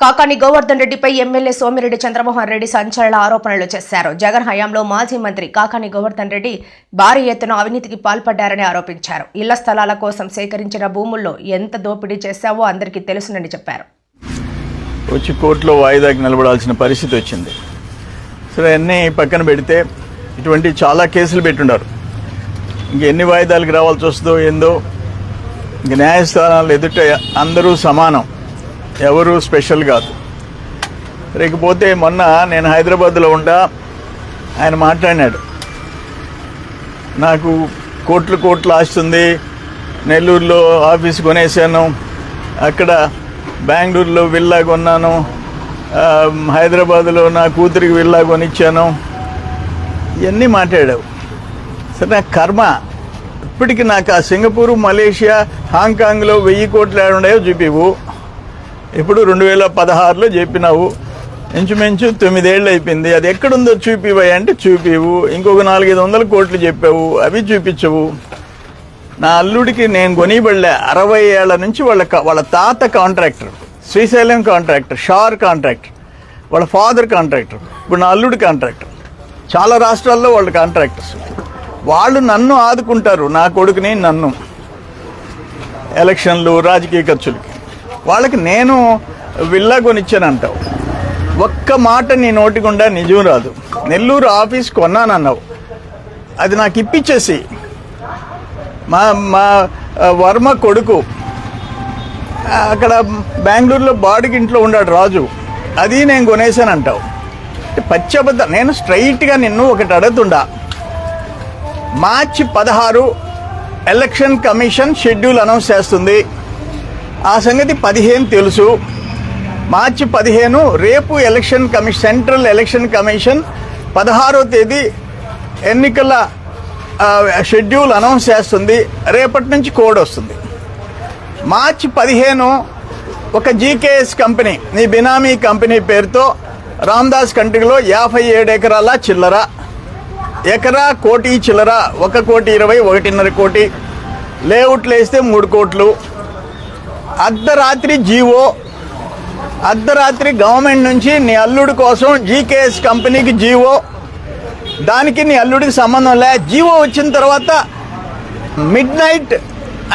కాకాని గోవర్ధన్ రెడ్డిపై ఎమ్మెల్యే సోమిరెడ్డి చంద్రమోహన్ రెడ్డి సంచలన ఆరోపణలు చేశారు. జగన్ హయాంలో మాజీ మంత్రి కాకాని గోవర్ధన్ రెడ్డి భారీ ఎత్తున అవినీతికి పాల్పడ్డారని ఆరోపించారు. ఇళ్ల స్థలాల కోసం సేకరించిన భూముల్లో ఎంత దోపిడీ చేశావో అందరికీ తెలుసునని చెప్పారు. వచ్చి కోర్టులో వాయిదాకి నిలబడాల్సిన పరిస్థితి వచ్చింది. సరే, అన్నీ పక్కన పెడితే ఇటువంటి చాలా కేసులు పెట్టున్నారు. ఇంకెన్ని వాయిదాలకు రావాల్సి వస్తుందో ఏందో. ఇంక న్యాయస్థానాలు ఎదుట అందరూ సమానం, ఎవరు స్పెషల్ కాదు. లేకపోతే మొన్న నేను హైదరాబాద్లో ఉండా ఆయన మాట్లాడినాడు, నాకు కోట్లు ఆస్తుంది, నెల్లూరులో ఆఫీస్ కొనేసాను, అక్కడ బెంగళూరులో విల్లా కొన్నాను, హైదరాబాద్లో నా కూతురికి విల్లా కొనిచ్చాను, ఇవన్నీ మాట్లాడావు. సరే, నా కర్మ. ఇప్పటికి నాకు ఆ సింగపూరు, మలేషియా, హాంకాంగ్లో 1000 కోట్లు ఏడున్నాయో చూపివు. ఇప్పుడు 2016లో చెప్పినావు, ఇంచుమించు 9 ఏళ్ళు అయిపోయింది. అది ఎక్కడుందో చూపివా అంటే చూపివు. ఇంకొక 400-500 కోట్లు చెప్పావు, అవి చూపించవు. నా అల్లుడికి నేను కొనిబడలే. 60 ఏళ్ల నుంచి వాళ్ళ తాత contractor, Srisailam contractor, SHAR contractor, వాళ్ళ ఫాదర్ కాంట్రాక్టర్, ఇప్పుడు నా అల్లుడి కాంట్రాక్టర్. చాలా రాష్ట్రాల్లో వాళ్ళ కాంట్రాక్టర్స్. వాళ్ళు నన్ను ఆదుకుంటారు, నా కొడుకుని, నన్ను ఎలక్షన్లు, రాజకీయ ఖర్చులకి. వాళ్ళకి నేను విల్లా కొనిచ్చానంటావు. ఒక్క మాట నీ నోటి గుండా నిజం రాదు. నెల్లూరు ఆఫీస్ కొన్నానన్నావు, అది నాకు ఇప్పించేసి. మా వర్మ కొడుకు అక్కడ బెంగళూరులో బాడిగింట్లో ఉన్నాడు, రాజు, అది నేను కొనేసానంటావు. పచ్చబద్ద. నేను స్ట్రైట్గా నిన్ను ఒకటి అడుగుతుండా. మార్చి 16 ఎలక్షన్ కమిషన్ షెడ్యూల్ అనౌన్స్ చేస్తుంది. ఆ సంగతి 15 తెలుసు. మార్చి 15 రేపు election commission, central election commission 16వ తేదీ ఎన్నికల షెడ్యూల్ అనౌన్స్ చేస్తుంది. రేపటి నుంచి కోడ్ వస్తుంది. మార్చి 15 ఒక జీకేఎస్ కంపెనీ, నీ బినామీ కంపెనీ పేరుతో రామదాస్ కంట్రీలో 57 ఎకరాల చిల్లర, ఎకరా 1 కోటి చిల్లర, 1,20,00,000, 1.5 కోటి, లేఅవుట్లు వేస్తే 3 కోట్లు. అర్ధరాత్రి జీవో, అర్ధరాత్రి గవర్నమెంట్ నుంచి నీ అల్లుడి కోసం జీకేఎస్ కంపెనీకి జీవో, దానికి నీ అల్లుడికి సంబంధం లే. జీవో వచ్చిన తర్వాత మిడ్ నైట్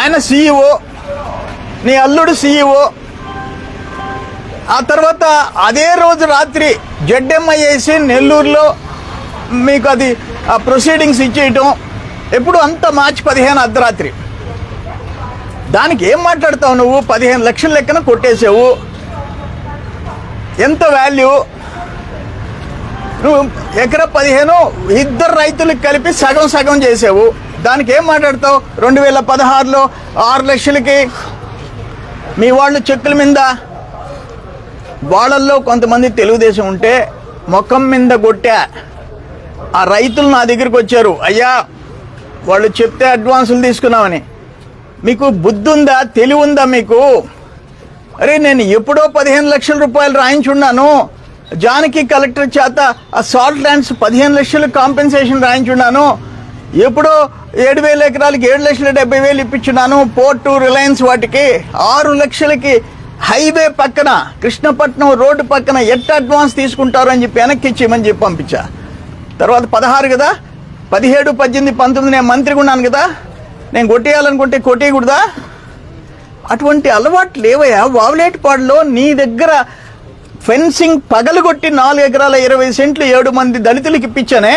ఆయన సీఈఓ, నీ అల్లుడు సీఈఓ. ఆ తర్వాత అదే రోజు రాత్రి జడ్ఎంఐ వేసి నెల్లూరులో మీకు అది ప్రొసీడింగ్స్ ఇచ్చేయటం. ఎప్పుడు అంతా మార్చి 15 అర్ధరాత్రి. దానికి ఏం మాట్లాడతావు నువ్వు? 15 లక్షల లెక్కన కొట్టేసావు. ఎంత వాల్యూ? నువ్వు ఎకరా 15 ఇద్దరు రైతులకు కలిపి సగం చేసావు. దానికి ఏం మాట్లాడతావు? 2016లో 6 లక్షలకి మీ వాళ్ళు చెక్కుల మీద. వాళ్ళల్లో కొంతమంది తెలుగుదేశం ఉంటే ముఖం మీద కొట్టా. ఆ రైతులు నా దగ్గరికి వచ్చారు, అయ్యా వాళ్ళు చెప్తే అడ్వాన్సులు తీసుకున్నామని. మీకు బుద్ధి ఉందా, తెలివి ఉందా మీకు? అరే, నేను ఎప్పుడో 15 లక్షల రూపాయలు రాయించున్నాను. జానకి కలెక్టర్ చేత ఆ సాల్ట్ ల్యాండ్స్ 15 లక్షలు కాంపెన్సేషన్ రాయించున్నాను. ఎప్పుడో 7,000 ఎకరాలకి 7,70,000 ఇప్పించున్నాను. పోర్టు, రిలయన్స్ వాటికి 6 లక్షలకి హైవే పక్కన, కృష్ణపట్నం రోడ్డు పక్కన ఎట్ట అడ్వాన్స్ తీసుకుంటారు అని చెప్పి వెనక్కి ఇచ్చేయమని చెప్పి పంపించా. తర్వాత 16 కదా, 17, 18, 19 నేను మంత్రిగా ఉన్నాను కదా, నేను కొట్టేయాలనుకుంటే కొట్టేయకూడదా? అటువంటి అలవాటు లేవయా. వావులేటిపాడులో నీ దగ్గర ఫెన్సింగ్ పగలగొట్టి 4 ఎకరాల 20 సెంట్లు 7 మంది దళితులకు ఇప్పించానే.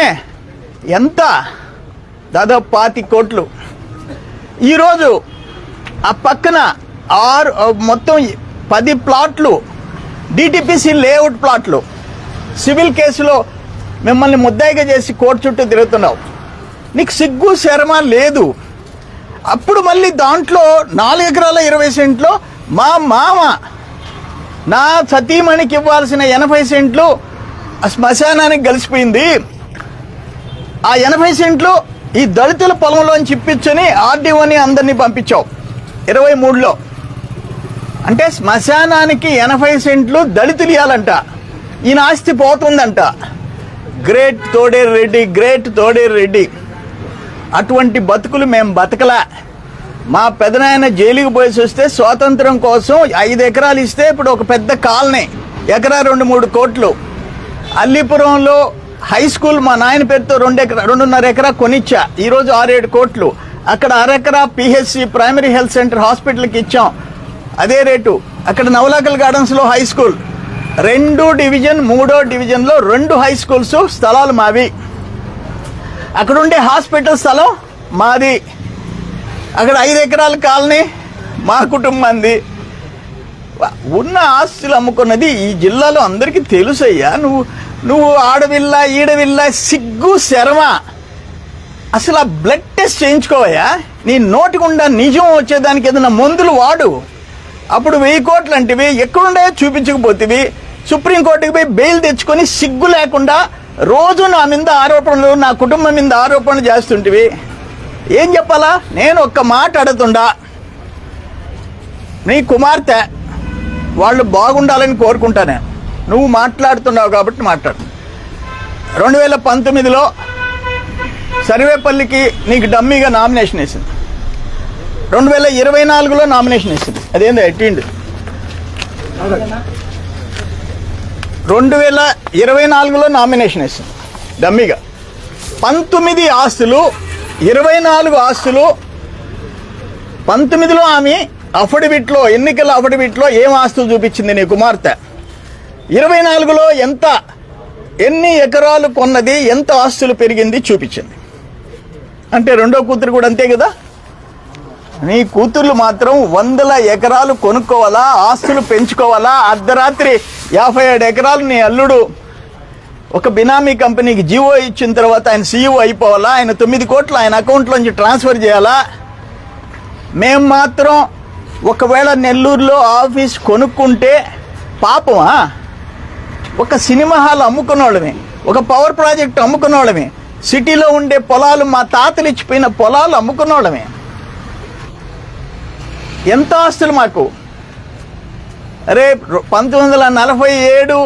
ఎంత? దాదాపు 25 కోట్లు. ఈరోజు ఆ పక్కన మొత్తం 10 ప్లాట్లు, డిటిపిసి లేఅవుట్ ప్లాట్లు, సివిల్ కేసులో మిమ్మల్ని ముద్దాయిగా చేసి కోర్టు చుట్టూ తిరుగుతున్నావు. నీకు సిగ్గు శరమ లేదు. అప్పుడు మళ్ళీ దాంట్లో 4 ఎకరాల 20 సెంట్లు మా మామ, నా సతీమణికి ఇవ్వాల్సిన 80 సెంట్లు శ్మశానానికి కలిసిపోయింది. ఆ 80 సెంట్లు ఈ దళితుల పొలంలోంచి ఇప్పించని ఆర్డీఓని అందరినీ పంపించావు 23లో. అంటే శ్మశానానికి 80 సెంట్లు దళితులు ఇవ్వాలంట. ఈయన ఆస్తి పోతుందంట. గ్రేట్ తోడేరు రెడ్డి. అటువంటి బతుకులు మేము బతకలా. మా పెదనాయన జైలుకి పోయేసి వస్తే స్వాతంత్రం కోసం 5 ఎకరాలు ఇస్తే ఇప్పుడు ఒక పెద్ద కాలనీ, ఎకరా 2-3 కోట్లు. అల్లిపురంలో హై స్కూల్ మా నాయన పేరుతో 2.5 ఎకరా కొనిచ్చా, ఈరోజు 6-7 కోట్లు. అక్కడ 1/2 ఎకరా పిహెచ్సి ప్రైమరీ హెల్త్ సెంటర్ హాస్పిటల్కి ఇచ్చాం, అదే రేటు. అక్కడ నవలాకల్ గార్డెన్స్లో హై స్కూల్, 2 డివిజన్ 3వ డివిజన్లో 2 హై స్కూల్స్ స్థలాలు మావి. అక్కడ ఉండే హాస్పిటల్ స్థలం మాది. అక్కడ 5 ఎకరాల కాలనీ మా కుటుంబంది. ఉన్న ఆస్తులు అమ్ముకున్నది ఈ జిల్లాలో అందరికీ తెలుసయ్యా. నువ్వు ఆడవిల్లా ఈడవిల్లా సిగ్గు శర్మ. అసలు ఆ బ్లడ్ టెస్ట్ చేయించుకోవయ్యా. నీ నోటి గుండా నిజం వచ్చేదానికి ఏదైనా మందులు వాడు. అప్పుడు 1000 కోట్లు అంటివి, ఎక్కడుండే చూపించకపోతేవి. సుప్రీంకోర్టుకి పోయి బెయిల్ తెచ్చుకొని సిగ్గు లేకుండా రోజు నా మీద ఆరోపణలు, నా కుటుంబం మీద ఆరోపణలు చేస్తుంటివి. ఏం చెప్పాలా? నేను ఒక్క మాట అడుగుతుండా, నీ కుమార్తె వాళ్ళు బాగుండాలని కోరుకుంటానే. నువ్వు మాట్లాడుతున్నావు కాబట్టి మాట్లాడు. 2019లో సర్వేపల్లికి నీకు డమ్మీగా నామినేషన్ వేసింది, 2024లో నామినేషన్ వేసింది. అదేందో ఎట్టిండు. 2024లో నామినేషన్ వేసింది డమ్మీగా. 19 ఆస్తులు, 24 ఆస్తులు. 19లో ఆమె అఫిడవిట్లో, ఎన్నికల అఫిడవిట్లో ఏం ఆస్తులు చూపించింది నీ కుమార్తె. 24లో ఎన్ని ఎకరాలు కొన్నది, ఎంత ఆస్తులు పెరిగింది చూపించింది. అంటే రెండో కూతురు కూడా అంతే కదా. నీ కూతుర్లు మాత్రం 100 ఎకరాలు కొనుక్కోవాలా, ఆస్తులు పెంచుకోవాలా. అర్ధరాత్రి 57 ఎకరాలు నీ అల్లుడు ఒక బినామీ కంపెనీకి జీవో ఇచ్చిన తర్వాత ఆయన సీఈఓ అయిపోవాలా, ఆయన 9 కోట్లు ఆయన అకౌంట్లోంచి ట్రాన్స్ఫర్ చేయాలా. మేము మాత్రం ఒకవేళ నెల్లూరులో ఆఫీస్ కొనుక్కుంటే పాపమా? ఒక సినిమా హాల్ అమ్ముకున్నోళ్ళమే, ఒక పవర్ ప్రాజెక్ట్ అమ్ముకున్నోళ్ళమే, సిటీలో ఉండే పొలాలు, మా తాతలు ఇచ్చిపోయిన పొలాలు అమ్ముకున్నోళ్ళమే. ఎంత ఆస్తులు మాకు. అరే 1947